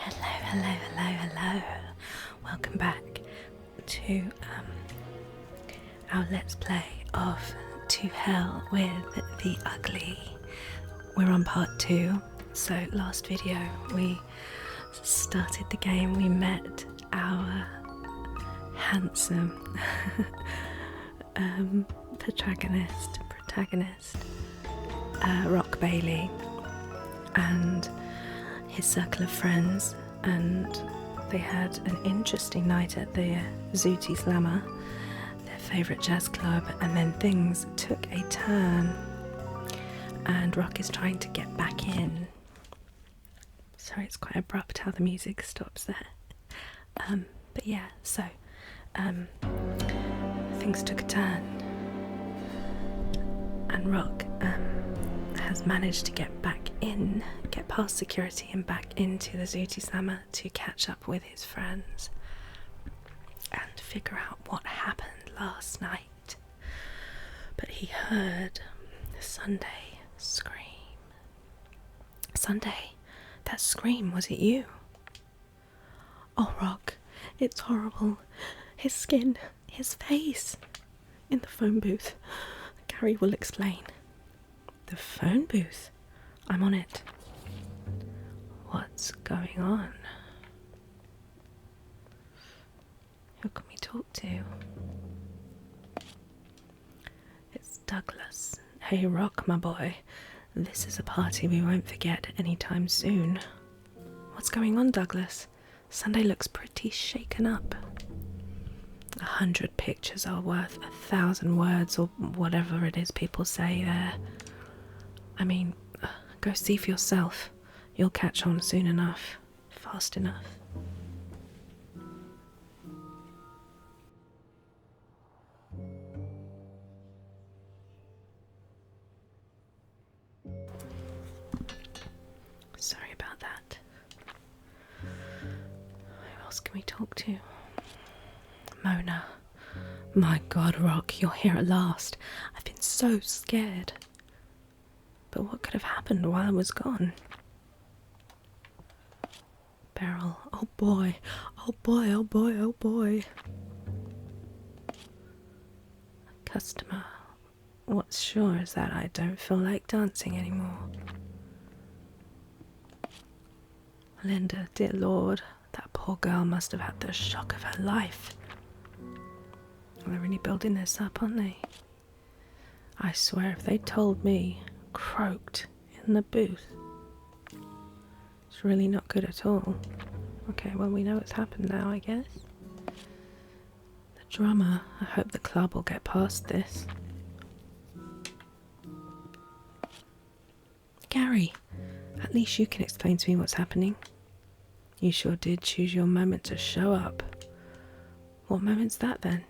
Hello. Welcome back to our Let's Play of To Hell with the Ugly. We're on part 2. So last video we started the game, we met our handsome protagonist, Rock Bailey, and his circle of friends, and they had an interesting night at the Zooty Slammer, their favourite jazz club, and then things took a turn and Rock is trying to get back in. Sorry, it's quite abrupt how the music stops there. But yeah, so things took a turn and Rock has managed to get back in, get past security and back into the Zooty Slammer to catch up with his friends and figure out what happened last night. But he heard Sunday scream. Sunday, that scream, was it you? Oh, Rock, it's horrible. His skin, his face, in the phone booth. Gary will explain. The phone booth? I'm on it. What's going on? Who can we talk to? It's Douglas. Hey Rock, my boy. This is a party we won't forget anytime soon. What's going on, Douglas? Sunday looks pretty shaken up. 100 pictures are worth 1,000 words, or whatever it is people say there. I mean, go see for yourself. You'll catch on soon enough. Fast enough. Sorry about that. Who else can we talk to? Mona. My God, Rock, you're here at last. I've been so scared. But what could have happened while I was gone? Beryl. Oh boy. Customer. What's sure is that I don't feel like dancing anymore. Linda, dear Lord, that poor girl must have had the shock of her life. They're really building this up, aren't they? I swear if they told me, croaked in the booth, it's really not good at all. Okay, well, we know what's happened now, I guess. The drummer, I hope the club will get past this. Gary, at least you can explain to me what's happening. You sure did choose your moment to show up. What moment's that then?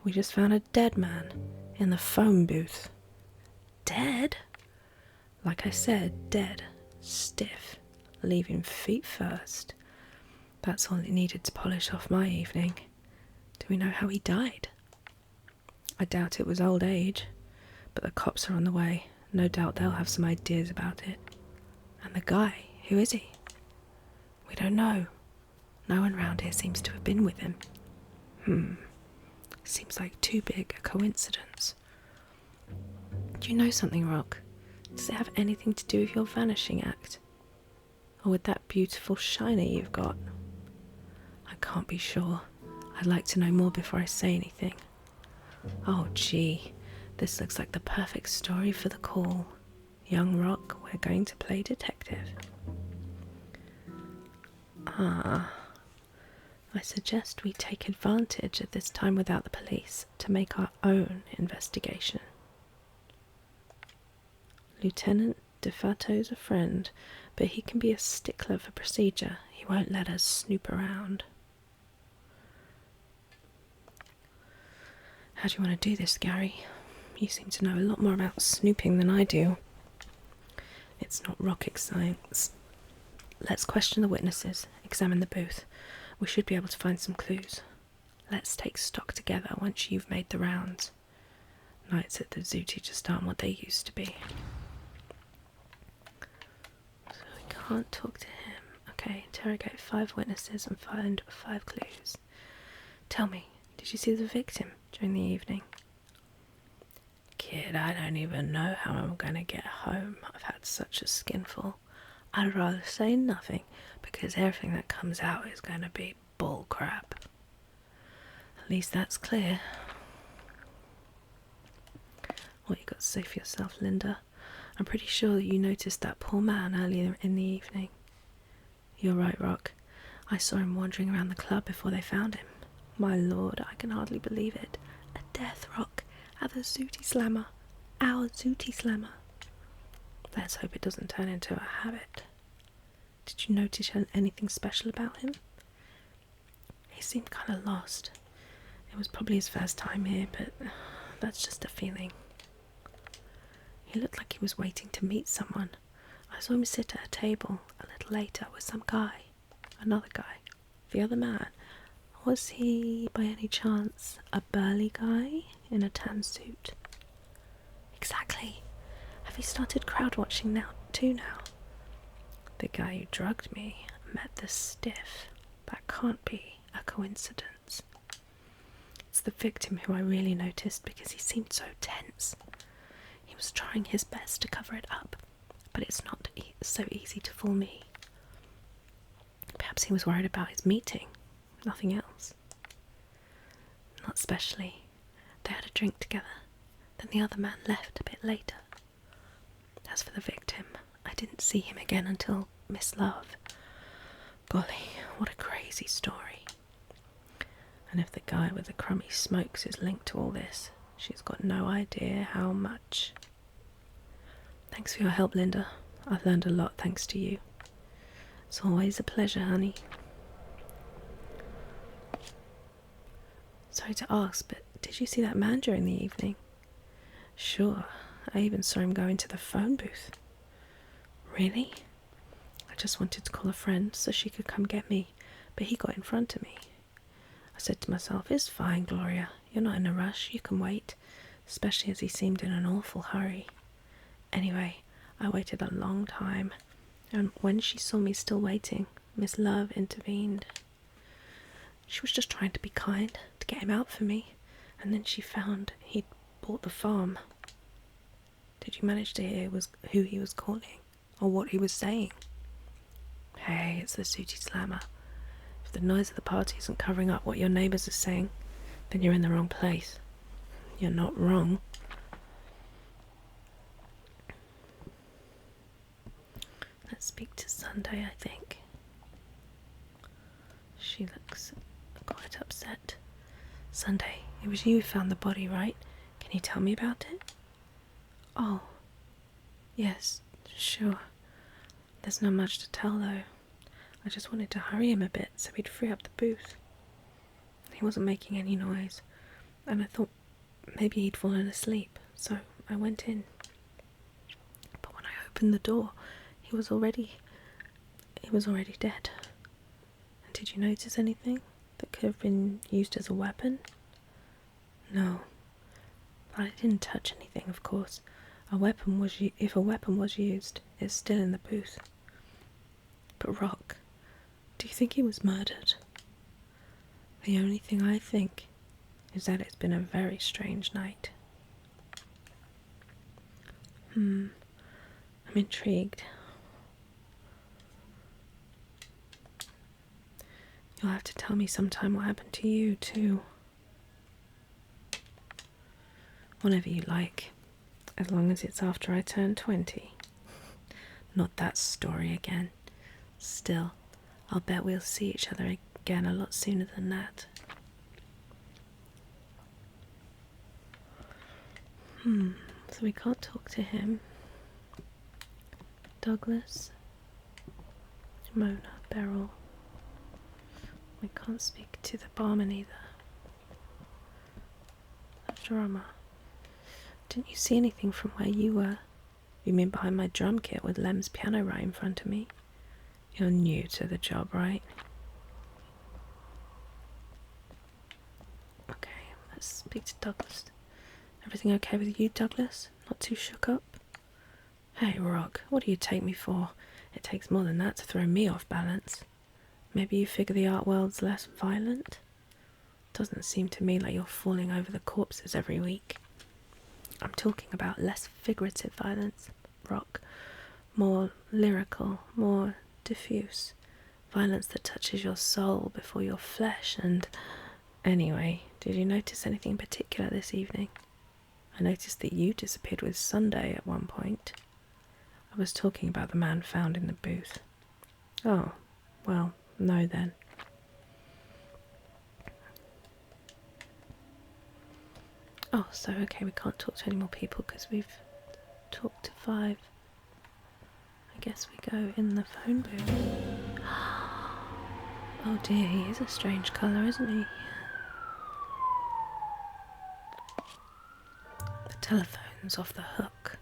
We just found a dead man in the phone booth. Dead? Like I said, dead, stiff, leaving feet first. That's all it needed to polish off my evening. Do we know how he died? I doubt it was old age, but the cops are on the way. No doubt they'll have some ideas about it. And the guy, who is he? We don't know. No one round here seems to have been with him. Seems like too big a coincidence. Do you know something, Rock? Does it have anything to do with your vanishing act? Or with that beautiful shiner you've got? I can't be sure. I'd like to know more before I say anything. Oh gee, this looks like the perfect story for the call. Young Rock, we're going to play detective. I suggest we take advantage of this time without the police to make our own investigation. Lieutenant DeFato's a friend, but he can be a stickler for procedure. He won't let us snoop around. How do you want to do this, Gary? You seem to know a lot more about snooping than I do. It's not rocket science. Let's question the witnesses, examine the booth. We should be able to find some clues. Let's take stock together once you've made the rounds. Nights at the Zooty just aren't what they used to be. So we can't talk to him. Okay, interrogate 5 witnesses and find 5 clues. Tell me, did you see the victim during the evening? Kid, I don't even know how I'm going to get home. I've had such a skinful. I'd rather say nothing, because everything that comes out is going to be bull crap. At least that's clear. What you got to say for yourself, Linda? I'm pretty sure that you noticed that poor man earlier in the evening. You're right, Rock. I saw him wandering around the club before they found him. My lord, I can hardly believe it. A death, Rock, at the Zooty Slammer. Our Zooty Slammer. Let's hope it doesn't turn into a habit. Did you notice anything special about him? He seemed kind of lost. It was probably his first time here, but that's just a feeling. He looked like he was waiting to meet someone. I saw him sit at a table a little later with some guy. Another guy. The other man. Was he, by any chance, a burly guy in a tan suit? Exactly. Have you started crowd watching now? The guy who drugged me met the stiff. That can't be a coincidence. It's the victim who I really noticed because he seemed so tense. He was trying his best to cover it up, but it's not so easy to fool me. Perhaps he was worried about his meeting. Nothing else. Not specially. They had a drink together. Then the other man left a bit later. As for the victim, I didn't see him again until Miss Love. Golly, what a crazy story. And if the guy with the crummy smokes is linked to all this, she's got no idea how much. Thanks for your help, Linda. I've learned a lot thanks to you. It's always a pleasure, honey. Sorry to ask, but did you see that man during the evening? Sure, I even saw him go into the phone booth. Really? I just wanted to call a friend so she could come get me, but he got in front of me. I said to myself, it's fine, Gloria. You're not in a rush, you can wait, especially as he seemed in an awful hurry. Anyway, I waited a long time, and when she saw me still waiting, Miss Love intervened. She was just trying to be kind, to get him out for me, and then she found he'd bought the farm. Did you manage to hear who he was calling, or what he was saying? Hey, it's the Zooty Slammer. If the noise of the party isn't covering up what your neighbours are saying, then you're in the wrong place. You're not wrong. Let's speak to Sunday, I think. She looks quite upset. Sunday, it was you who found the body, right? Can you tell me about it? Oh, yes, sure. There's not much to tell, though. I just wanted to hurry him a bit so he'd free up the booth. He wasn't making any noise, and I thought maybe he'd fallen asleep, so I went in. But when I opened the door, he was already dead. And did you notice anything that could have been used as a weapon? No. But I didn't touch anything, of course. If a weapon was used, it's still in the booth. But Rock, do you think he was murdered? The only thing I think is that it's been a very strange night. I'm intrigued. You'll have to tell me sometime what happened to you, too. Whenever you like, as long as it's after I turn 20. Not that story again. Still, I'll bet we'll see each other again a lot sooner than that. So we can't talk to him. Douglas, Mona, Beryl. We can't speak to the barman either. The drummer. Didn't you see anything from where you were? You mean behind my drum kit with Lem's piano right in front of me? You're new to the job, right? Okay, let's speak to Douglas. Everything okay with you, Douglas? Not too shook up? Hey, Rock, what do you take me for? It takes more than that to throw me off balance. Maybe you figure the art world's less violent? Doesn't seem to me like you're falling over the corpses every week. I'm talking about less figurative violence, Rock. More lyrical, more diffuse. Violence that touches your soul before your flesh and... Anyway, did you notice anything particular this evening? I noticed that you disappeared with Sunday at one point. I was talking about the man found in the booth. Oh, well, no then. Oh, so okay, we can't talk to any more people because we've talked to 5. I guess we go in the phone booth. Oh dear, he is a strange colour, isn't he? The telephone's off the hook.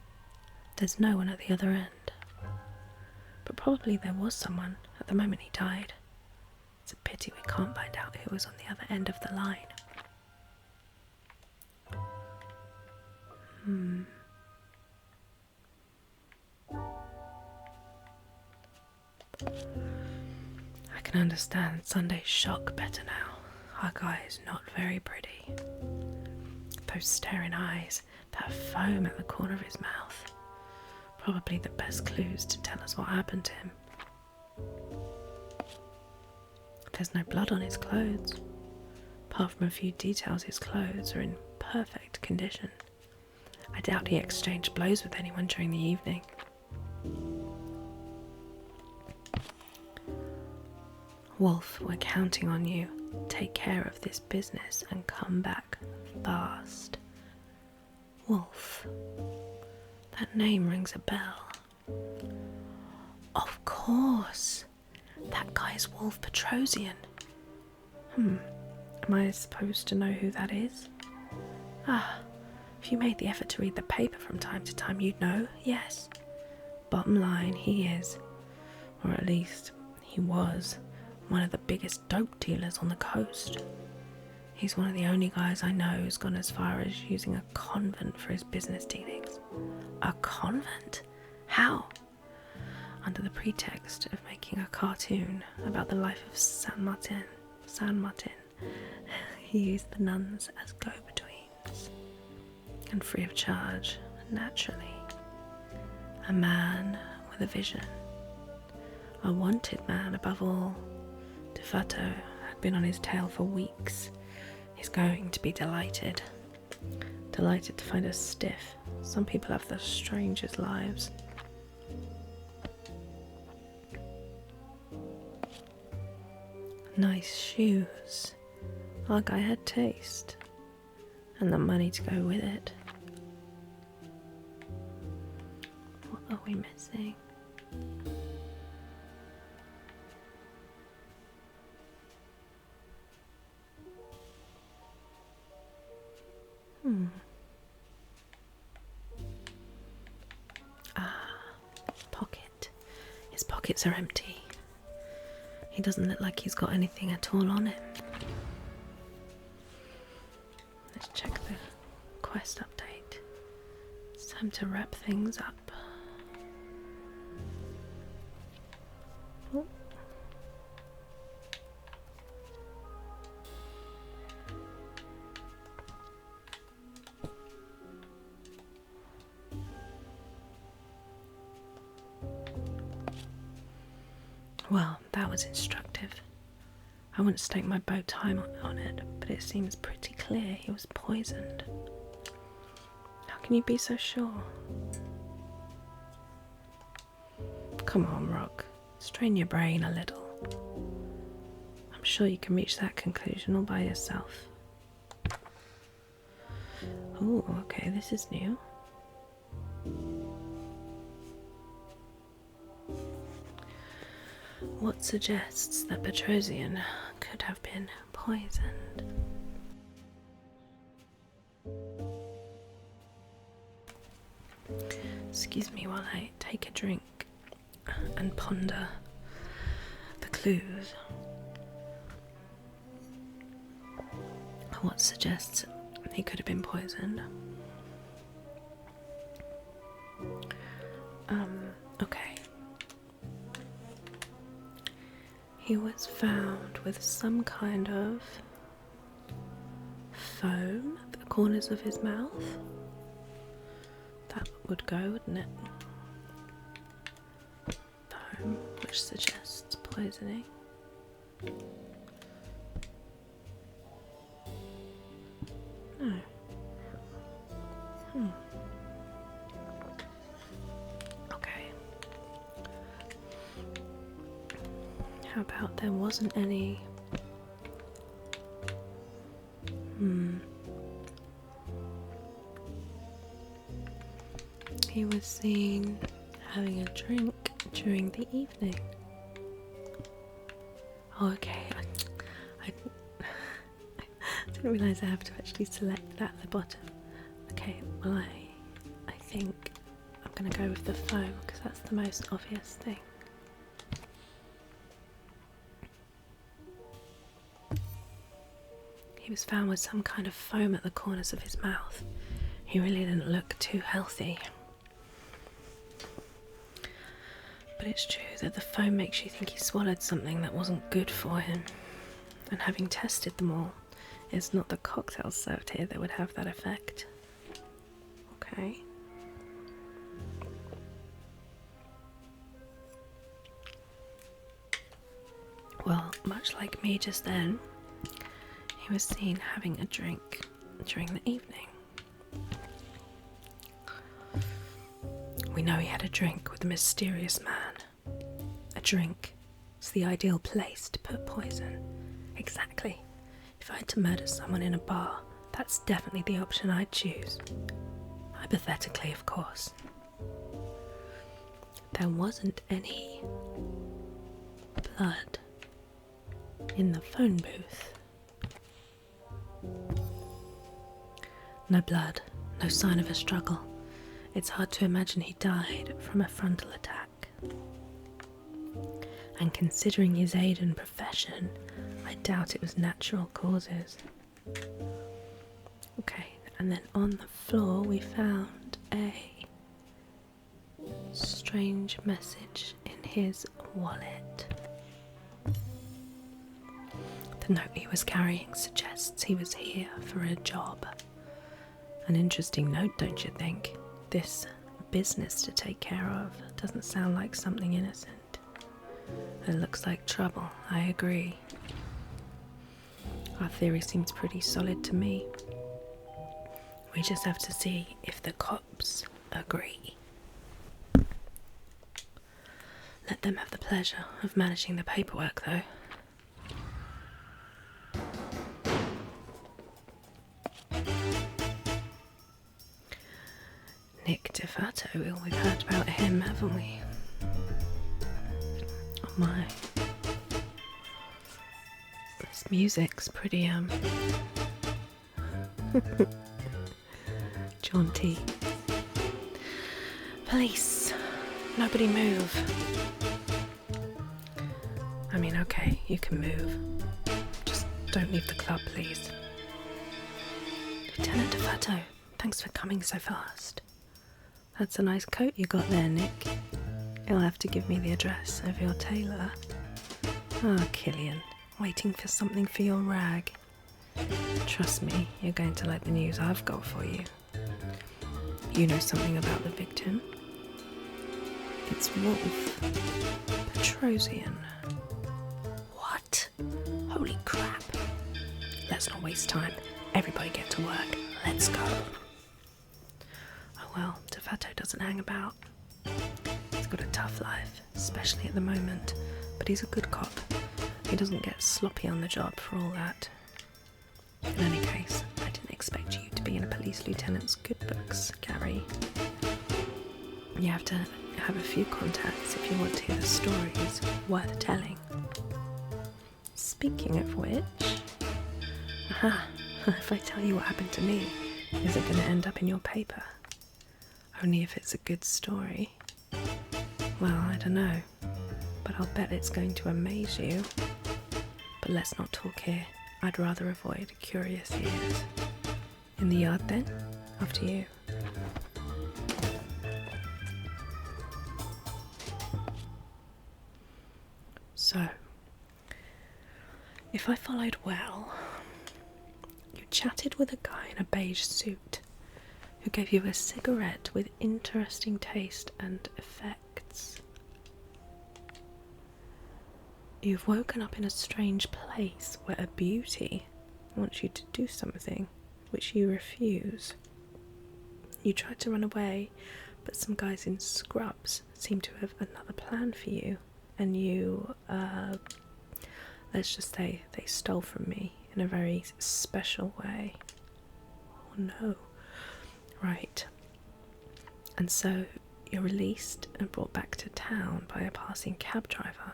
There's no one at the other end. But probably there was someone at the moment he died. It's a pity we can't find out who was on the other end of the line. I can understand Sunday's shock better now. Our guy is not very pretty. Those staring eyes, that foam at the corner of his mouth. Probably the best clues to tell us what happened to him. There's no blood on his clothes. Apart from a few details, his clothes are in perfect condition. I doubt he exchanged blows with anyone during the evening. Wolf, we're counting on you. Take care of this business and come back fast. Wolf. That name rings a bell. Of course. That guy's Wolf Petrosian. Am I supposed to know who that is? If you made the effort to read the paper from time to time, you'd know, yes. Bottom line, he is, or at least he was, one of the biggest dope dealers on the coast. He's one of the only guys I know who's gone as far as using a convent for his business dealings. A convent? How? Under the pretext of making a cartoon about the life of San Martin, he used the nuns as go-betweens. And free of charge, naturally. A man with a vision. A wanted man above all. Defato had been on his tail for weeks. He's going to be delighted. Delighted to find us stiff. Some people have the strangest lives. Nice shoes. Our guy had taste. And the money to go with it. What are we missing? Pocket. His pockets are empty. He doesn't look like he's got anything at all on him. Let's check the quest update. It's time to wrap things up. Oh. Well, that was instructive. I wouldn't stake my bow time on it, but it seems pretty clear he was poisoned. How can you be so sure? Come on, Rock. Strain your brain a little. I'm sure you can reach that conclusion all by yourself. Oh, okay, this is new. What suggests that Petrosian could have been poisoned? Excuse me while I take a drink and ponder the clues. What suggests he could have been poisoned? Okay. He was found with some kind of foam at the corners of his mouth. That would go, wouldn't it? Foam, which suggests poisoning. No. Okay. How about there wasn't any? He was seen having a drink during the evening. Oh, okay. I didn't realise I have to actually select that at the bottom. Okay, well I think I'm going to go with the foam because that's the most obvious thing. He was found with some kind of foam at the corners of his mouth. He really didn't look too healthy. But it's true that the foam makes you think he swallowed something that wasn't good for him. And having tested them all, it's not the cocktails served here that would have that effect. Okay. Well, much like me just then, he was seen having a drink during the evening. We know he had a drink with a mysterious man. A drink is the ideal place to put poison. Exactly. If I had to murder someone in a bar, that's definitely the option I'd choose. Hypothetically, of course. There wasn't any blood in the phone booth. No blood, no sign of a struggle. It's hard to imagine he died from a frontal attack. And considering his age and profession, I doubt it was natural causes. Okay, and then on the floor we found a strange message in his wallet. The note he was carrying suggests he was here for a job. An interesting note, don't you think? This business to take care of doesn't sound like something innocent. It looks like trouble, I agree. Our theory seems pretty solid to me. We just have to see if the cops agree. Let them have the pleasure of managing the paperwork, though. Nick DeFato, we've heard about him, haven't we? Oh my. This music's pretty, jaunty. Police, nobody move. I mean, okay, you can move. Just don't leave the club, please. Lieutenant DeFato, thanks for coming so fast. That's a nice coat you got there, Nick. You'll have to give me the address of your tailor. Ah, Killian, waiting for something for your rag. Trust me, you're going to like the news I've got for you. You know something about the victim? It's Wolf Petrosian. What? Holy crap. Let's not waste time. Everybody get to work. Let's go. Oh well, DeFato doesn't hang about. He's got a tough life, especially at the moment, but he's a good cop. He doesn't get sloppy on the job for all that. In any case, I didn't expect you to be in a police lieutenant's good books, Gary. You have to have a few contacts if you want to hear the stories worth telling. Speaking of which... Aha! If I tell you what happened to me, is it going to end up in your paper? Only if it's a good story. Well, I don't know, but I'll bet it's going to amaze you. But let's not talk here. I'd rather avoid curious ears. In the yard then? After you. So, If I followed well, you chatted with a guy in a beige suit who gave you a cigarette with interesting taste and effects. You've woken up in a strange place where a beauty wants you to do something which you refuse. You tried to run away, but some guys in scrubs seem to have another plan for you, and you, let's just say they stole from me in a very special way. Oh no. Right. And so you're released and brought back to town by a passing cab driver,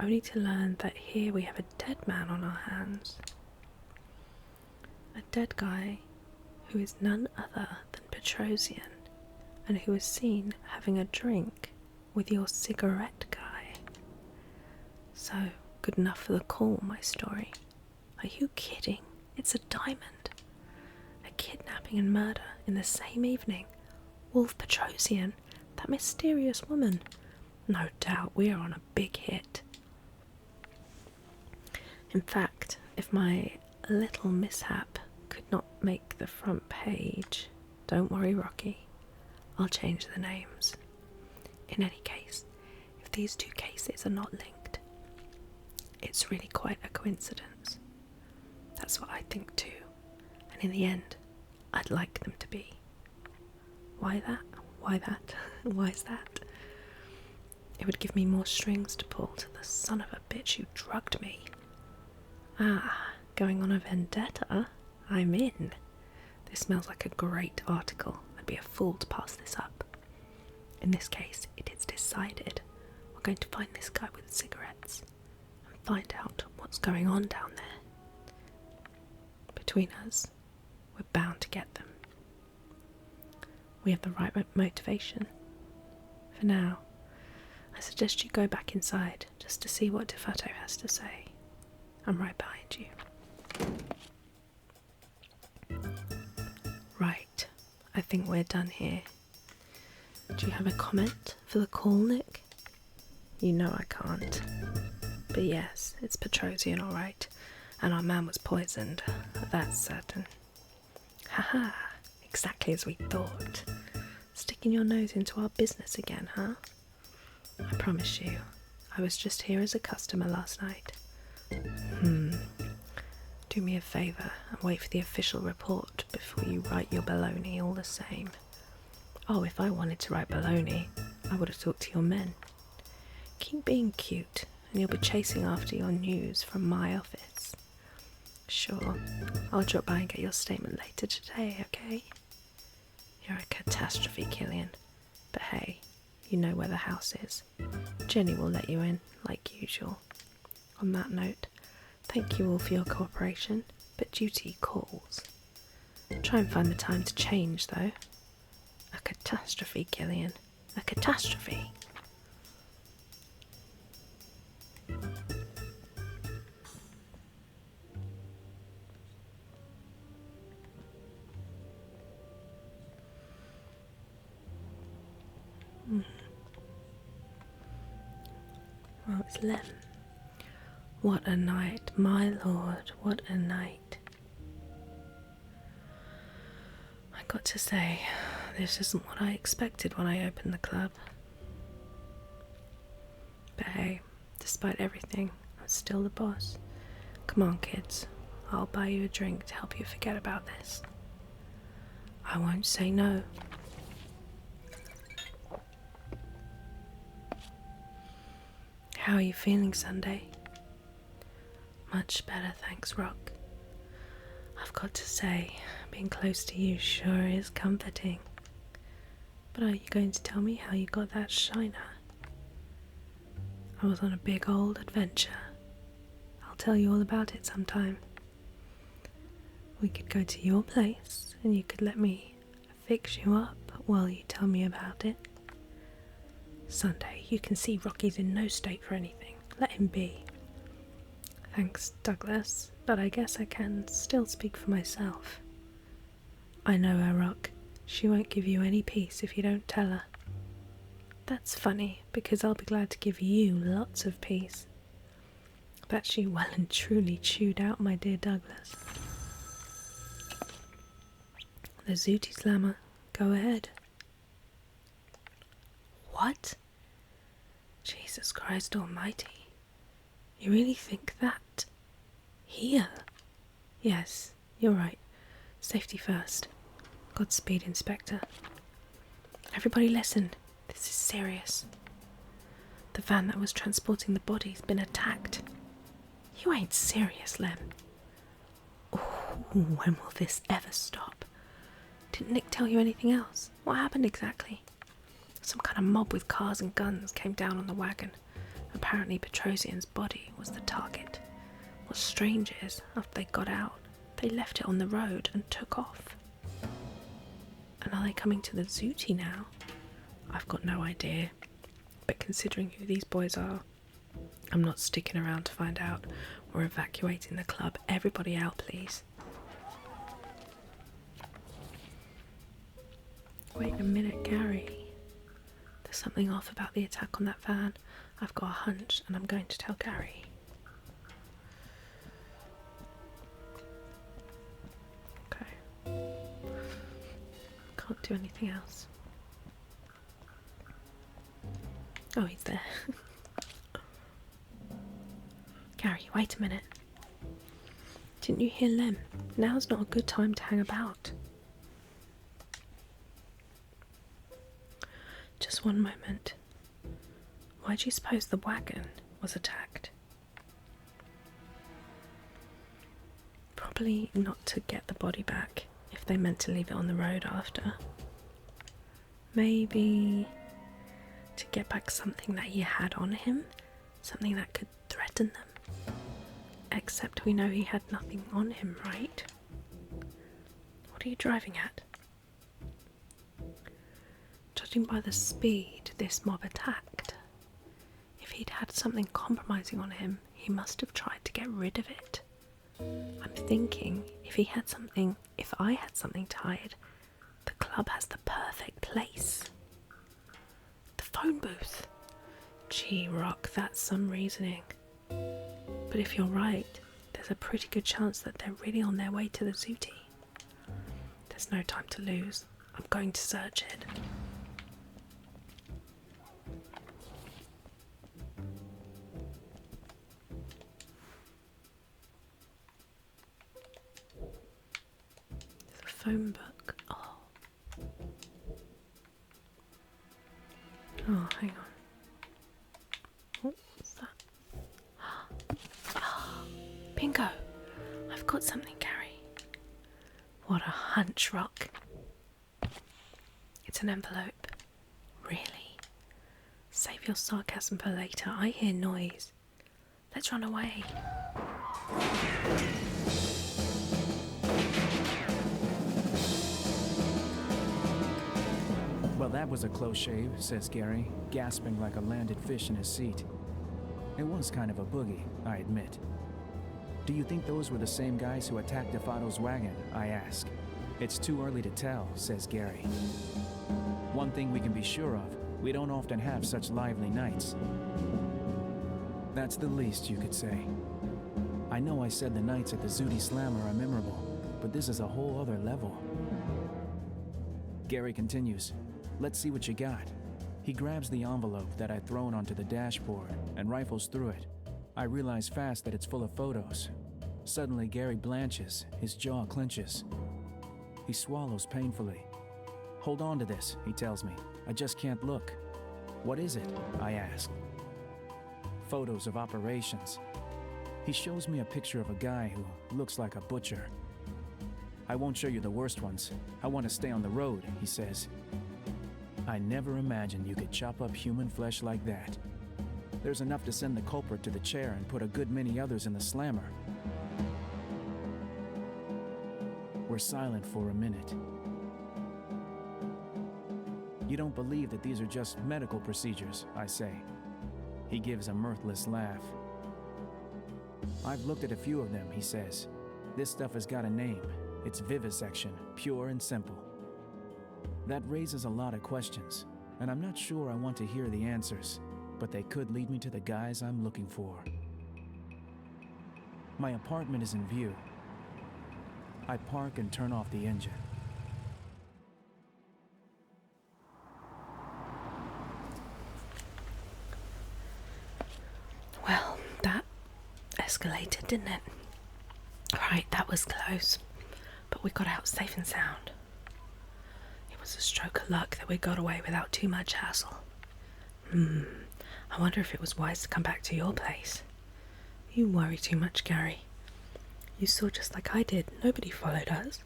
only to learn that here we have a dead man on our hands. A dead guy who is none other than Petrosian, and who was seen having a drink with your cigarette guy. So, good enough for the call, my story. Are you kidding? It's a diamond. A kidnapping and murder in the same evening. Wolf Petrosian, that mysterious woman. No doubt we are on a big hit. In fact, if my little mishap could not make the front page, don't worry, Rocky, I'll change the names. In any case, if these two cases are not linked, it's really quite a coincidence. That's what I think too, and in the end, I'd like them to be. Why that? Why that? Why is that? It would give me more strings to pull to the son of a bitch who drugged me. Ah, going on a vendetta? I'm in. This smells like a great article. I'd be a fool to pass this up. In this case, it is decided. We're going to find this guy with cigarettes and find out what's going on down there. Between us, we're bound to get them. We have the right motivation. For now, I suggest you go back inside just to see what DeFato has to say. I'm right behind you. Right, I think we're done here. Do you have a comment for the call, Nick? You know I can't. But yes, it's Petrosian, alright, and our man was poisoned, that's certain. Haha, exactly as we thought. Sticking your nose into our business again, huh? I promise you, I was just here as a customer last night. Do me a favour and wait for the official report before you write your baloney all the same. Oh, if I wanted to write baloney, I would have talked to your men. Keep being cute, and you'll be chasing after your news from my office. Sure, I'll drop by and get your statement later today, okay? You're a catastrophe, Killian. But hey, you know where the house is. Jenny will let you in, like usual. On that note, thank you all for your cooperation, but duty calls. Try and find the time to change, though. A catastrophe, Killian. A catastrophe. Well, it's 11. What a night, my lord, what a night. I got to say, this isn't what I expected when I opened the club. But hey, despite everything, I'm still the boss. Come on, kids, I'll buy you a drink to help you forget about this. I won't say no. How are you feeling, Sunday? Much better, thanks, Rock. I've got to say, being close to you sure is comforting. But are you going to tell me how you got that shiner? I was on a big old adventure. I'll tell you all about it sometime. We could go to your place and you could let me fix you up while you tell me about it. Sunday, you can see Rocky's in no state for anything. Let him be. Thanks, Douglas, but I guess I can still speak for myself. I know her, Rock. She won't give you any peace if you don't tell her. That's funny, because I'll be glad to give you lots of peace. That she well and truly chewed out, my dear Douglas. The Zooty Slammer, go ahead. What? Jesus Christ almighty. You really think that? Here? Yes, you're right. Safety first. Godspeed, Inspector. Everybody listen. This is serious. The van that was transporting the body's been attacked. You ain't serious, Lem. Oh, when will this ever stop? Didn't Nick tell you anything else? What happened exactly? Some kind of mob with cars and guns came down on the wagon. Apparently Petrosian's body was the target. What's strange is, after they got out, they left it on the road and took off. And are they coming to the Zooty now? I've got no idea. But considering who these boys are, I'm not sticking around to find out. We're evacuating the club. Everybody out, please. Wait a minute, Gary. There's something off about the attack on that van. I've got a hunch and I'm going to tell Gary. Okay. Can't do anything else. Oh, he's there. Gary, wait a minute. Didn't you hear Lem? Now's not a good time to hang about. Just one moment. Why do you suppose the wagon was attacked? Probably not to get the body back, if they meant to leave it on the road after. Maybe to get back something that he had on him, something that could threaten them. Except we know he had nothing on him, right? What are you driving at? Judging by the speed this mob attacked, if he'd had something compromising on him, he must have tried to get rid of it. I'm thinking if I had something tied, the club has the perfect place. The phone booth. Gee, Rock, that's some reasoning. But if you're right, there's a pretty good chance that they're really on their way to the Zooty. There's no time to lose. I'm going to search it. There's a phone book. Oh, hang on. What's that? Bingo! I've got something, Gary. What a hunch, Rock. It's an envelope. Really? Save your sarcasm for later. I hear noise. Let's run away. Well, that was a close shave, says Gary, gasping like a landed fish in his seat. It was kind of a boogie, I admit. Do you think those were the same guys who attacked Defato's wagon? I ask. It's too early to tell, says Gary. One thing we can be sure of, we don't often have such lively nights. That's the least you could say. I know I said the nights at the Zooty Slammer are memorable, but this is a whole other level. Gary continues. Let's see what you got. He grabs the envelope that I'd thrown onto the dashboard and rifles through it. I realize fast that it's full of photos. Suddenly, Gary blanches, his jaw clenches. He swallows painfully. Hold on to this, he tells me. I just can't look. What is it? I ask. Photos of operations. He shows me a picture of a guy who looks like a butcher. I won't show you the worst ones. I want to stay on the road, he says. I never imagined you could chop up human flesh like that. There's enough to send the culprit to the chair and put a good many others in the slammer. We're silent for a minute. You don't believe that these are just medical procedures, I say. He gives a mirthless laugh. I've looked at a few of them, he says. This stuff has got a name. It's vivisection, pure and simple. That raises a lot of questions, and I'm not sure I want to hear the answers, but they could lead me to the guys I'm looking for. My apartment is in view. I park and turn off the engine. Well, that escalated, didn't it? Right, that was close, but we got out safe and sound. It was a stroke of luck that we got away without too much hassle. I wonder if it was wise to come back to your place. You worry too much, Gary. You saw just like I did. Nobody followed us.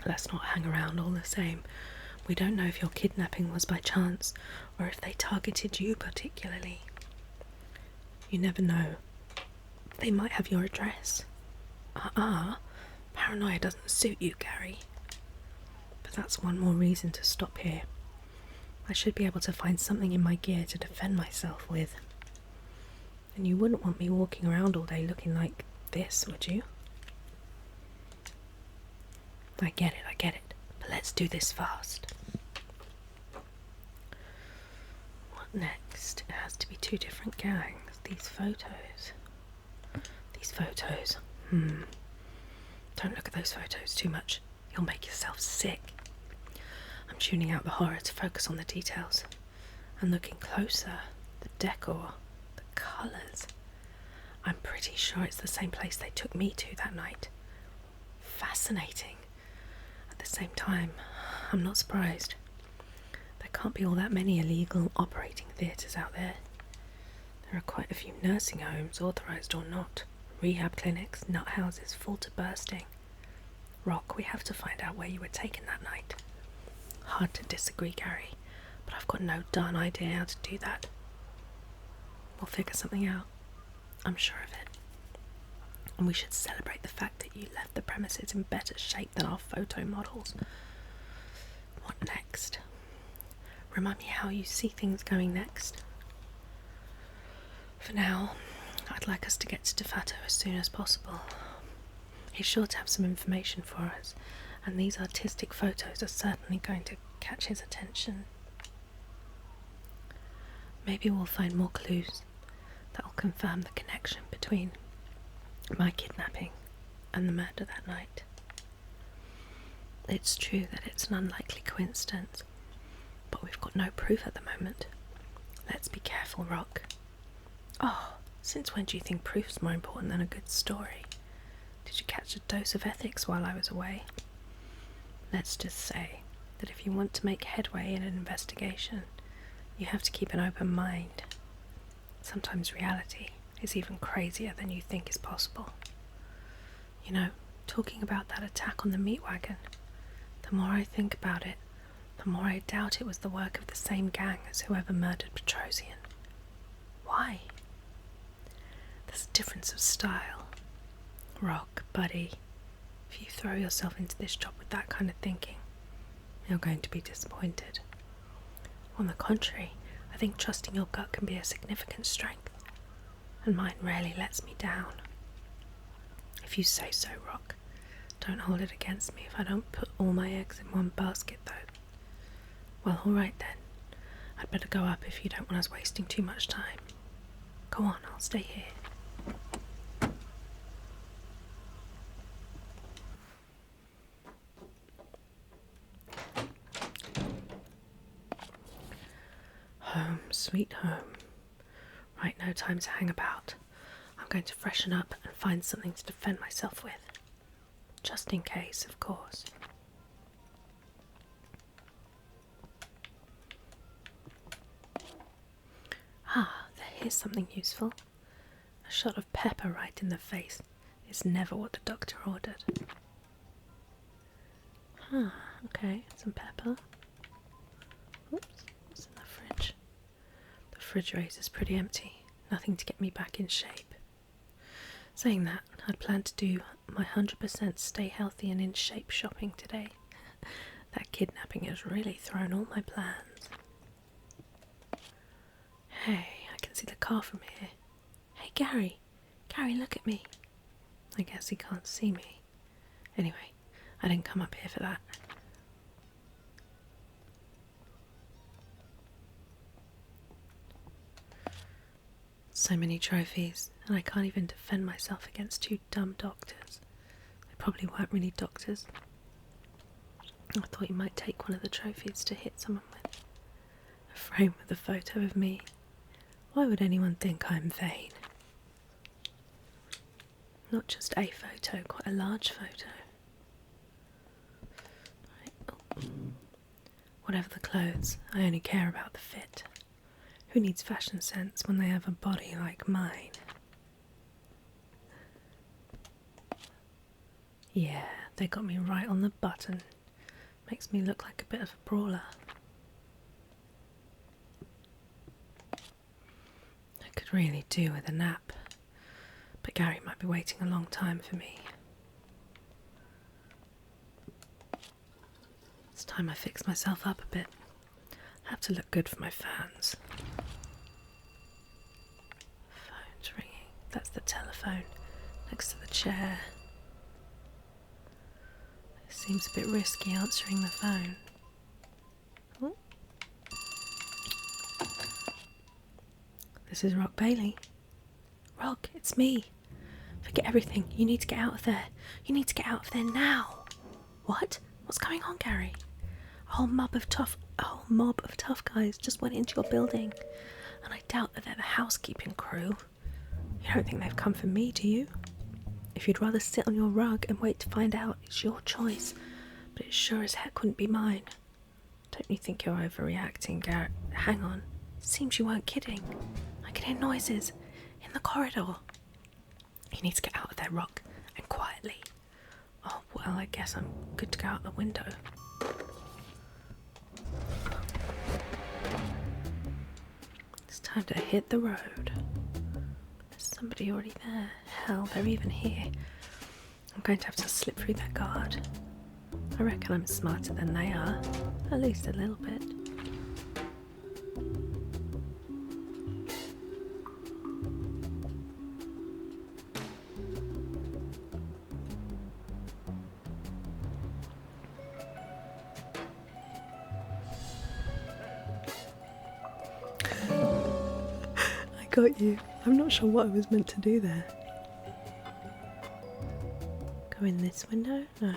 Let's not hang around all the same. We don't know if your kidnapping was by chance, or if they targeted you particularly. You never know. They might have your address. Paranoia doesn't suit you, Gary. But that's one more reason to stop here. I should be able to find something in my gear to defend myself with. And you wouldn't want me walking around all day looking like this, would you? I get it, but let's do this fast. What next? It has to be 2 different gangs. These photos. Don't look at those photos too much. You'll make yourself sick. I'm tuning out the horror to focus on the details. And looking closer, the decor, the colours. I'm pretty sure it's the same place they took me to that night. Fascinating. At the same time, I'm not surprised. There can't be all that many illegal operating theatres out there. There are quite a few nursing homes, authorised or not, rehab clinics, nut houses full to bursting. Rock, we have to find out where you were taken that night. Hard to disagree, Gary, but I've got no darn idea how to do that. We'll figure something out. I'm sure of it. And we should celebrate the fact that you left the premises in better shape than our photo models. What next? Remind me how you see things going next. For now, I'd like us to get to Defato as soon as possible. He's sure to have some information for us, and these artistic photos are certainly going to catch his attention. Maybe we'll find more clues that'll confirm the connection between my kidnapping and the murder that night. It's true that it's an unlikely coincidence, but we've got no proof at the moment. Let's be careful, Rock. Oh, since when do you think proof's more important than a good story? Did you catch a dose of ethics while I was away? Let's just say that if you want to make headway in an investigation, you have to keep an open mind. Sometimes reality is even crazier than you think is possible. You know, talking about that attack on the meat wagon, the more I think about it, the more I doubt it was the work of the same gang as whoever murdered Petrosian. Why? There's a difference of style. Rock, buddy, if you throw yourself into this job with that kind of thinking, you're going to be disappointed. On the contrary, I think trusting your gut can be a significant strength, and mine rarely lets me down. If you say so, Rock. Don't hold it against me if I don't put all my eggs in one basket, though. Well, alright then. I'd better go up if you don't want us wasting too much time. Go on, I'll stay here. Home, sweet home. Right, no time to hang about. I'm going to freshen up and find something to defend myself with. Just in case, of course. Here's something useful. A shot of pepper right in the face is never what the doctor ordered. Okay, some pepper. Oops, what's in the fridge? The refrigerator's pretty empty. Nothing to get me back in shape. Saying that, I'd planned to do my 100% stay healthy and in shape shopping today. That kidnapping has really thrown all my plans. Hey, I can see the car from here. Hey, Gary. Gary, look at me. I guess he can't see me. Anyway, I didn't come up here for that. So many trophies, And I can't even defend myself against two dumb doctors. They probably weren't really doctors. I thought you might take one of the trophies to hit someone with. A frame with a photo of me. Why would anyone think I'm vain? Not just a photo, quite a large photo. Right. Oh. Whatever the clothes, I only care about the fit. Who needs fashion sense when they have a body like mine? Yeah, they got me right on the button. Makes me look like a bit of a brawler. I could really do with a nap, but Gary might be waiting a long time for me. It's time I fix myself up a bit. I have to look good for my fans. Phone's ringing. That's the telephone next to the chair. It seems a bit risky answering the phone. Oh. This is Rock Bailey. Rock, it's me. Forget everything. You need to get out of there. You need to get out of there now. What? What's going on, Gary? A whole mob of tough guys just went into your building, and I doubt that they're the housekeeping crew. You don't think they've come for me, do you? If you'd rather sit on your rug and wait to find out, it's your choice, but it sure as heck wouldn't be mine. Don't you think you're overreacting, Garrett? Hang on. Seems you weren't kidding. I can hear noises in the corridor. You need to get out of there, Rock, and quietly. Oh, well, I guess I'm good to go out the window. It's time to hit the road. There's somebody already there. Hell, they're even here. I'm going to have to slip through their guard. I reckon I'm smarter than they are. At least a little bit. Got you. I'm not sure what I was meant to do there. Go in this window? No.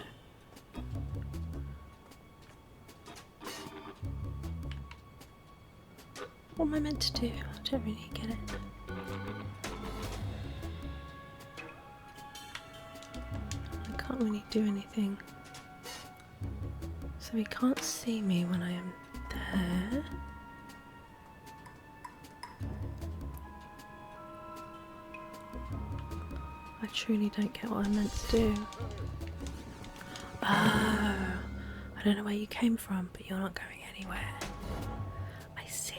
What am I meant to do? I don't really get it. I can't really do anything. So he can't see me when I am there. I truly don't get what I'm meant to do. Oh, I don't know where you came from, but you're not going anywhere. I see.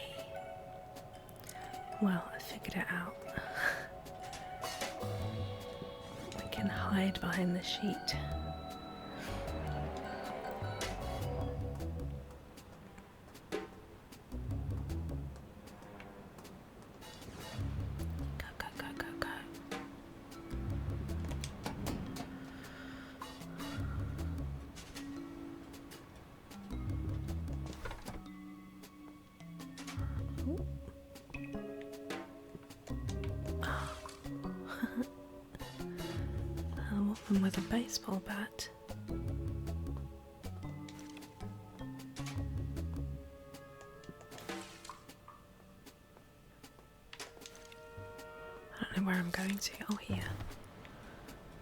Well, I figured it out. I can hide behind the sheet. A woman with a baseball bat. I don't know where I'm going to. Oh, here.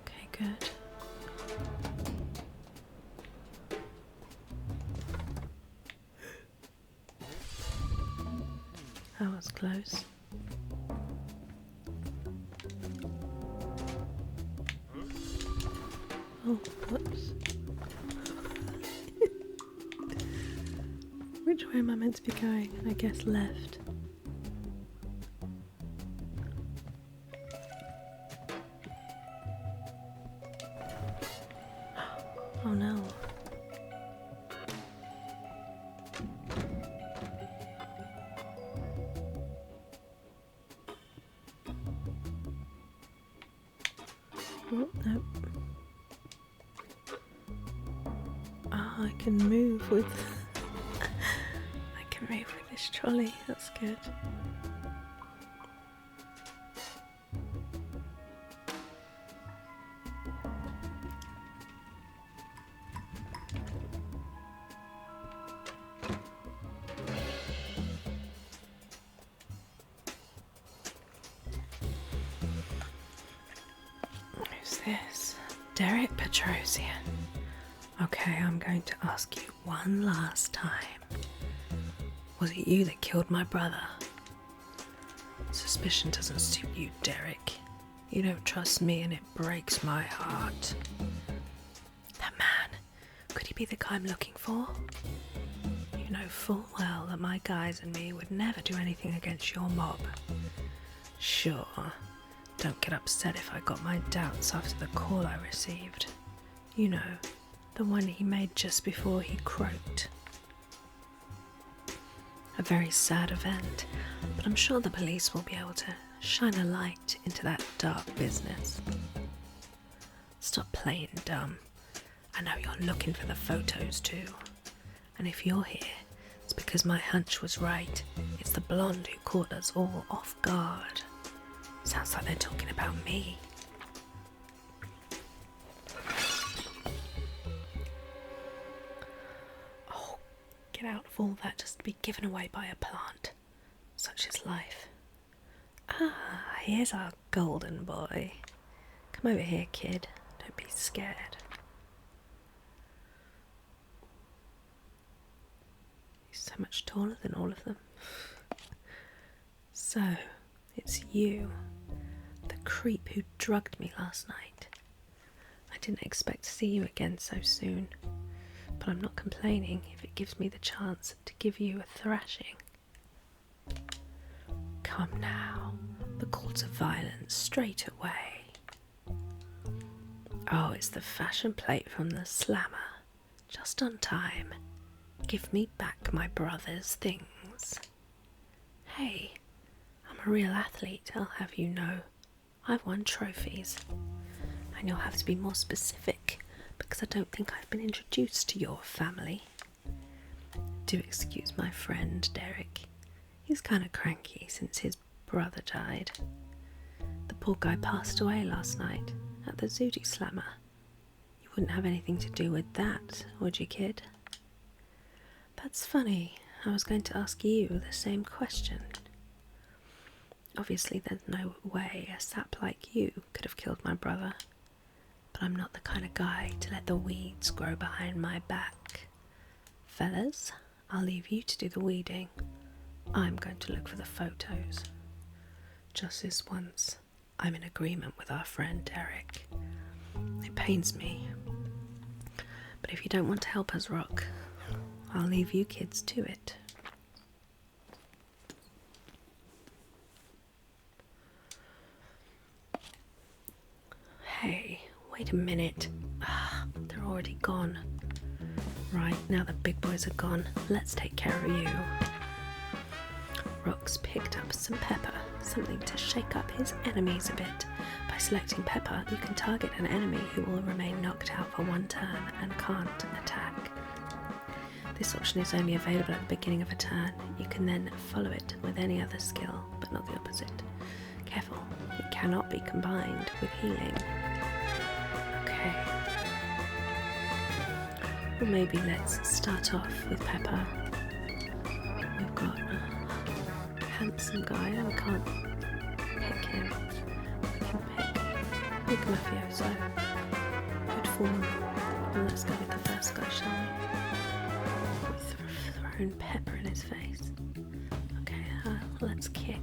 Okay, good. That was close. Oh, whoops. Which way am I meant to be going? I guess left. Oh no. Oh, no. I can move with I can move with this trolley, that's good. this? Derek Petrosian. Okay, I'm going to ask you one last time. Was it you that killed my brother? Suspicion doesn't suit you, Derek. You don't trust me and it breaks my heart. That man, could he be the guy I'm looking for? You know full well that my guys and me would never do anything against your mob. Sure, don't get upset if I got my doubts after the call I received. You know, the one he made just before he croaked. A very sad event, but I'm sure the police will be able to shine a light into that dark business. Stop playing dumb. I know you're looking for the photos too. And if you're here, it's because my hunch was right. It's the blonde who caught us all off guard. Sounds like they're talking about me. Oh, get out of all that just to be given away by a plant. Such is life. Ah, here's our golden boy. Come over here, kid. Don't be scared. He's so much taller than all of them. So, it's you. The creep who drugged me last night. I didn't expect to see you again so soon, but I'm not complaining if it gives me the chance to give you a thrashing. Come now, the calls of violence straight away. Oh, it's the fashion plate from the Slammer. Just on time. Give me back my brother's things. Hey, I'm a real athlete, I'll have you know. I've won trophies. And you'll have to be more specific, because I don't think I've been introduced to your family. Do excuse my friend, Derek. He's kind of cranky since his brother died. The poor guy passed away last night at the Zooty Slammer. You wouldn't have anything to do with that, would you, kid? That's funny. I was going to ask you the same question. Obviously, there's no way a sap like you could have killed my brother. But I'm not the kind of guy to let the weeds grow behind my back. Fellas, I'll leave you to do the weeding. I'm going to look for the photos. Just this once, I'm in agreement with our friend Derek. It pains me. But if you don't want to help us rock, I'll leave you kids to it. Hey, wait a minute. They're already gone. Right, now the big boys are gone, let's take care of you. Rox picked up some pepper, something to shake up his enemies a bit. By selecting pepper, you can target an enemy who will remain knocked out for one turn and can't attack. This option is only available at the beginning of a turn. You can then follow it with any other skill, but not the opposite. Careful, it cannot be combined with healing. Okay. Well, maybe let's start off with pepper. We've got a handsome guy, and we can't pick him. We can pick Big Mafioso. Good form. Well, let's go with the first guy, shall we? We've thrown pepper in his face. Okay, let's kick.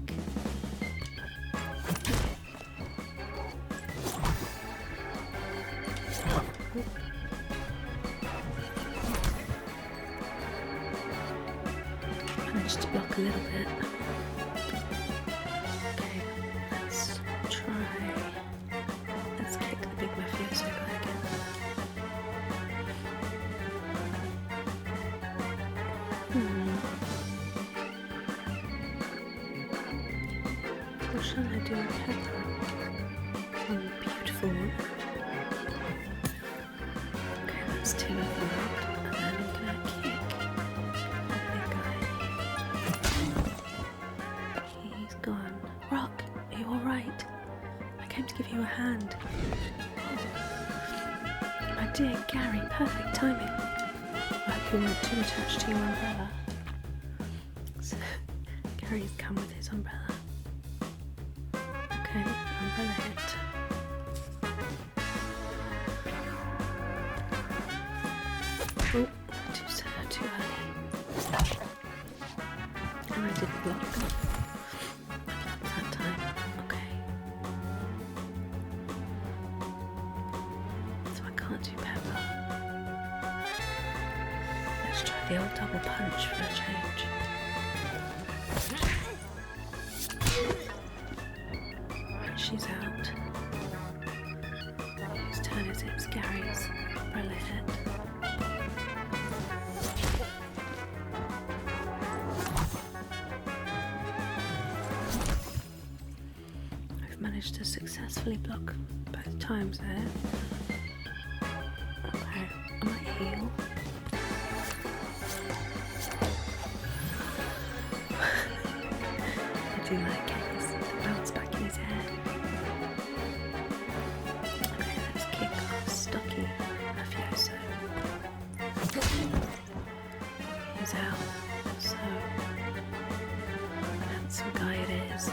Managed to block a little bit. Okay, let's try. Let's kick the big mafioso guy again. What shall I do with pepper? Oh, beautiful one. Okay, that's two of them out, and then I'm gonna kick the big guy. He's gone. Rock, are you alright? I came to give you a hand. My dear Gary, perfect timing. I hope you weren't too attached to your umbrella. So, Gary's come with his umbrella. Okay, umbrella hit. far too pepper. Let's try the old double punch for a change. Right, she's out. Whose turn is it? It's Gary's. Umbrella hit. I've managed to successfully block both times there. Okay, I might heal. I do like it. The bounce back in his head. Okay, let's kick Stocky Mafioso. He's out, so handsome guy it is.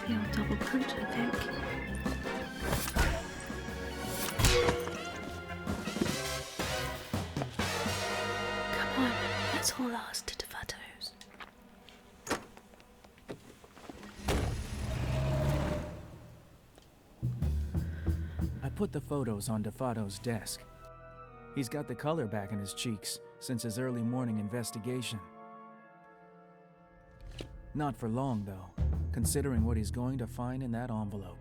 The old double punch, I think. Come on, let's all ask to Devatos. I put the photos on Defato's desk. He's got the color back in his cheeks since his early morning investigation. Not for long, though, considering what he's going to find in that envelope.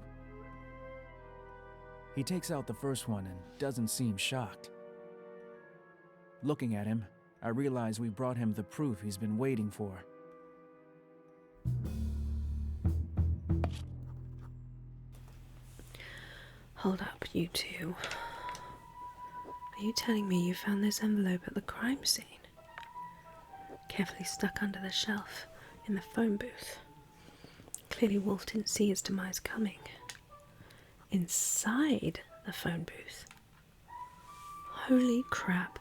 He takes out the first one and doesn't seem shocked. Looking at him, I realize we brought him the proof he's been waiting for. Hold up, you two. Are you telling me you found this envelope at the crime scene? Carefully stuck under the shelf in the phone booth. Clearly Wolf didn't see his demise coming. Inside the phone booth. Holy crap.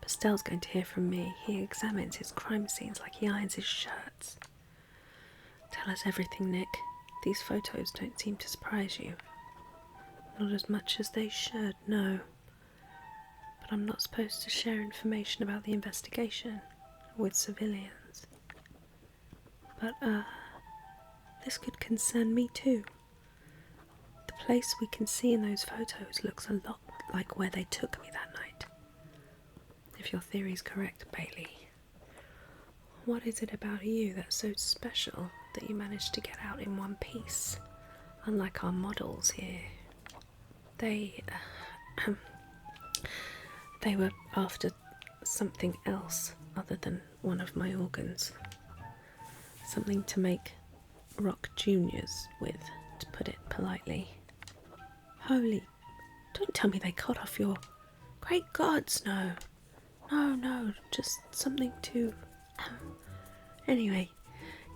Pastel's going to hear from me. He examines his crime scenes like he irons his shirts. Tell us everything, Nick. These photos don't seem to surprise you. Not as much as they should, no. But I'm not supposed to share information about the investigation with civilians. But, this could concern me too. The place we can see in those photos looks a lot like where they took me that night. If your theory's correct, Bailey. What is it about you that's so special that you managed to get out in one piece? Unlike our models here. They were after something else other than one of my organs. Something to make rock juniors with, to put it politely. Holy, don't tell me they cut off your... Great gods, no. No, just something to... Anyway,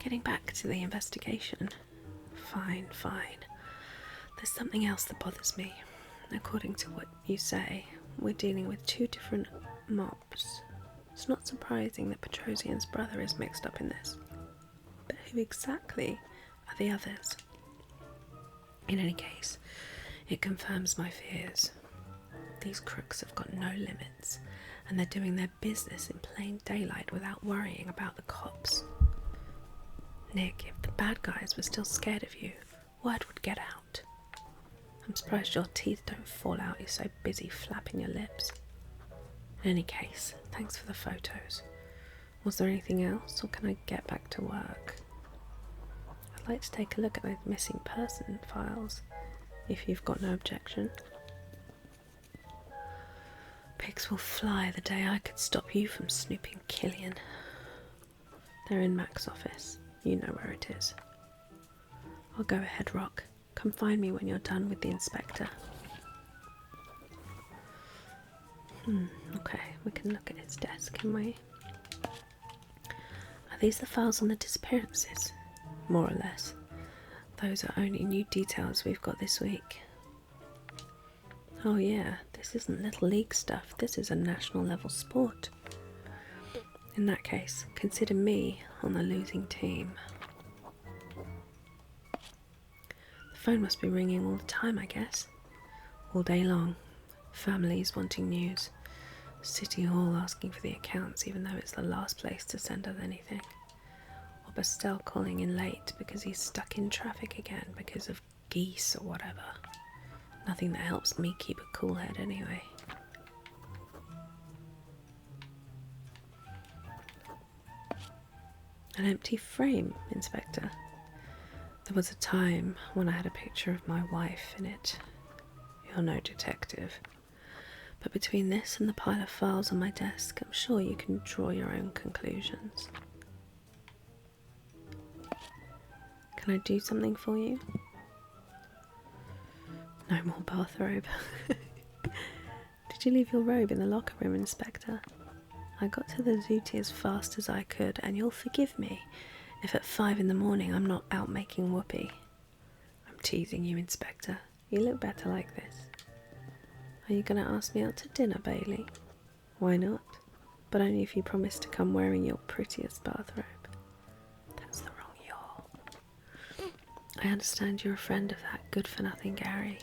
getting back to the investigation. Fine. There's something else that bothers me. According to what you say, we're dealing with two different mobs. It's not surprising that Petrosian's brother is mixed up in this. But who exactly are the others? In any case, it confirms my fears. These crooks have got no limits, and they're doing their business in plain daylight without worrying about the cops. Nick, if the bad guys were still scared of you, word would get out. I'm surprised your teeth don't fall out, you're so busy flapping your lips. In any case, thanks for the photos. Was there anything else, or can I get back to work? I'd like to take a look at those missing person files, if you've got no objection. Pigs will fly the day I could stop you from snooping Killian. They're in Mac's office. You know where it is. I'll go ahead, Rock. Come find me when you're done with the inspector. Okay, we can look at his desk, can we? Are these the files on the disappearances? More or less. Those are only new details we've got this week. Oh yeah, this isn't Little League stuff, this is a national level sport. In that case, consider me on the losing team. The phone must be ringing all the time, I guess. All day long. Families wanting news. City Hall asking for the accounts even though it's the last place to send us anything. Or Estelle calling in late because he's stuck in traffic again because of geese or whatever. Nothing that helps me keep a cool head anyway. An empty frame, Inspector. There was a time when I had a picture of my wife in it. You're no detective. But between this and the pile of files on my desk, I'm sure you can draw your own conclusions. Can I do something for you? No more bathrobe. Did you leave your robe in the locker room, Inspector? I got to the Zooty as fast as I could, and you'll forgive me if at 5 in the morning I'm not out making whoopee. I'm teasing you, Inspector. You look better like this. Are you going to ask me out to dinner, Bailey? Why not? But only if you promise to come wearing your prettiest bathrobe. That's the wrong yawl. I understand you're a friend of that good-for-nothing Gary.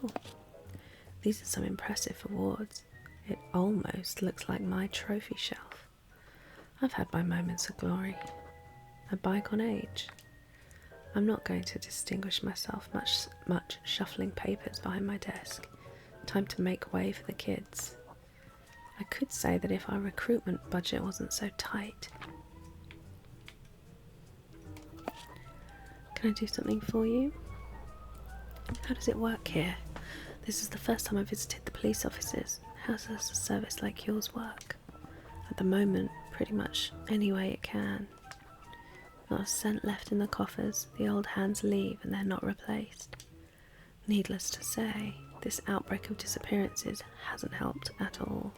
Oh, these are some impressive awards. It almost looks like my trophy shelf. I've had my moments of glory. A bygone age. I'm not going to distinguish myself much shuffling papers behind my desk. Time to make way for the kids. I could say that if our recruitment budget wasn't so tight. Can I do something for you? How does it work here? This is the first time I visited the police offices. How does a service like yours work? At the moment, pretty much any way it can. Not a cent left in the coffers, the old hands leave and they're not replaced. Needless to say, this outbreak of disappearances hasn't helped at all.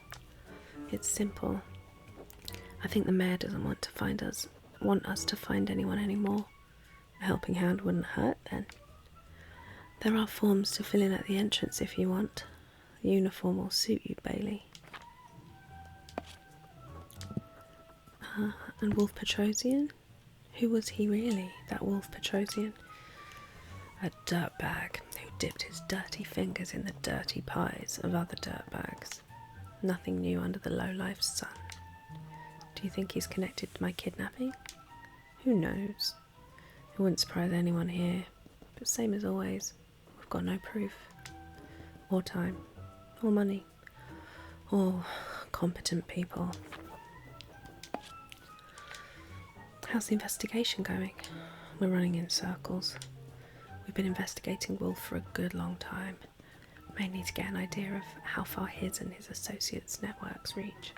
It's simple. I think the mayor doesn't want us to find anyone anymore. A helping hand wouldn't hurt then. There are forms to fill in at the entrance if you want. The uniform will suit you, Bailey. And Wolf Petrosian? Who was he really, that Wolf Petrosian? A dirtbag who dipped his dirty fingers in the dirty pies of other dirtbags. Nothing new under the low-life sun. Do you think he's connected to my kidnapping? Who knows? It wouldn't surprise anyone here, but same as always, we've got no proof. Or time. Or money. Or competent people. How's the investigation going? We're running in circles. We've been investigating Wolf for a good long time, mainly to get an idea of how far his and his associates' networks reach.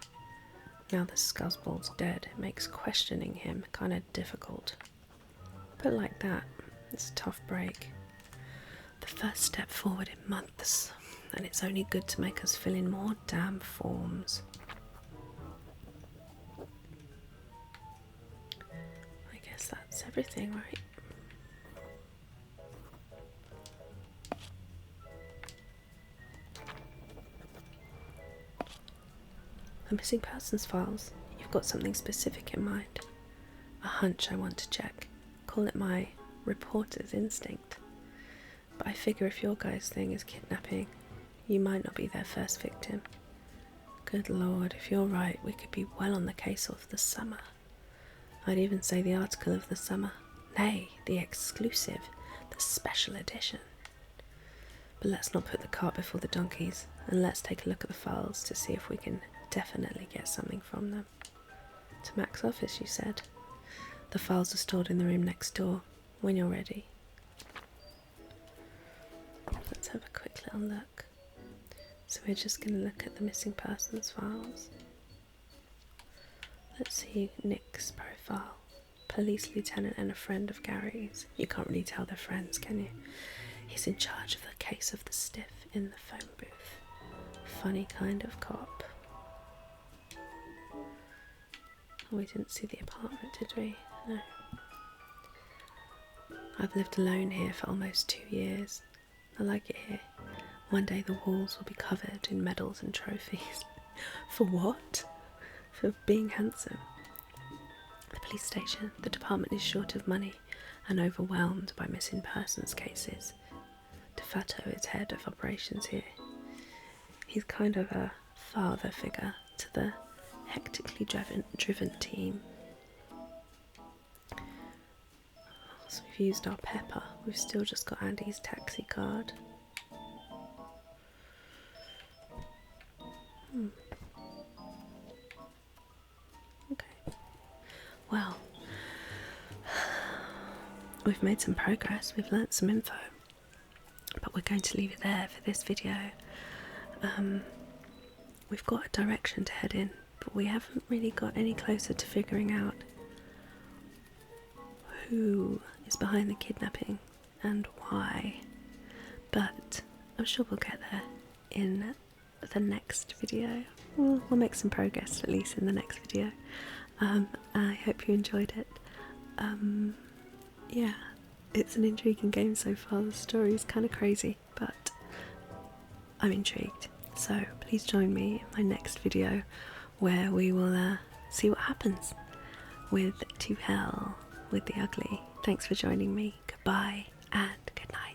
Now the scuzzball's dead, it makes questioning him kind of difficult. But like that, it's a tough break. The first step forward in months, and it's only good to make us fill in more damn forms. I guess that's everything, right? The missing persons files. You've got something specific in mind. A hunch I want to check. Call it my reporter's instinct. But I figure if your guy's thing is kidnapping, you might not be their first victim. Good lord, if you're right, we could be well on the case of the summer. I'd even say the article of the summer. Nay, the exclusive, the special edition. But let's not put the cart before the donkeys, and let's take a look at the files to see if we can definitely get something from them. To Mac's office, you said. The files are stored in the room next door, when you're ready. Let's have a quick little look. So we're just going to look at the missing persons files. Let's see Nick's profile. Police lieutenant and a friend of Gary's. You can't really tell they're friends, can you? He's in charge of the case of the stiff in the phone booth. Funny kind of cop. Oh, we didn't see the apartment, did we? No. I've lived alone here for almost 2 years. I like it here. One day the walls will be covered in medals and trophies. For what? For being handsome. The police station, the department is short of money and overwhelmed by missing persons cases. DeFato is head of operations here. He's kind of a father figure to the hectically driven team. So we've used our pepper. We've still just got Andy's taxi card. Okay. Well, we've made some progress. We've learnt some info. But we're going to leave it there for this video. We've got a direction to head in, but we haven't really got any closer to figuring out who is behind the kidnapping and why. But I'm sure we'll get there in the next video. We'll make some progress at least in the next video. I hope you enjoyed it. Yeah, it's an intriguing game so far. The story is kind of crazy, but I'm intrigued. So please join me in my next video where we will see what happens with To Hell with the Ugly. Thanks for joining me. Goodbye and good night.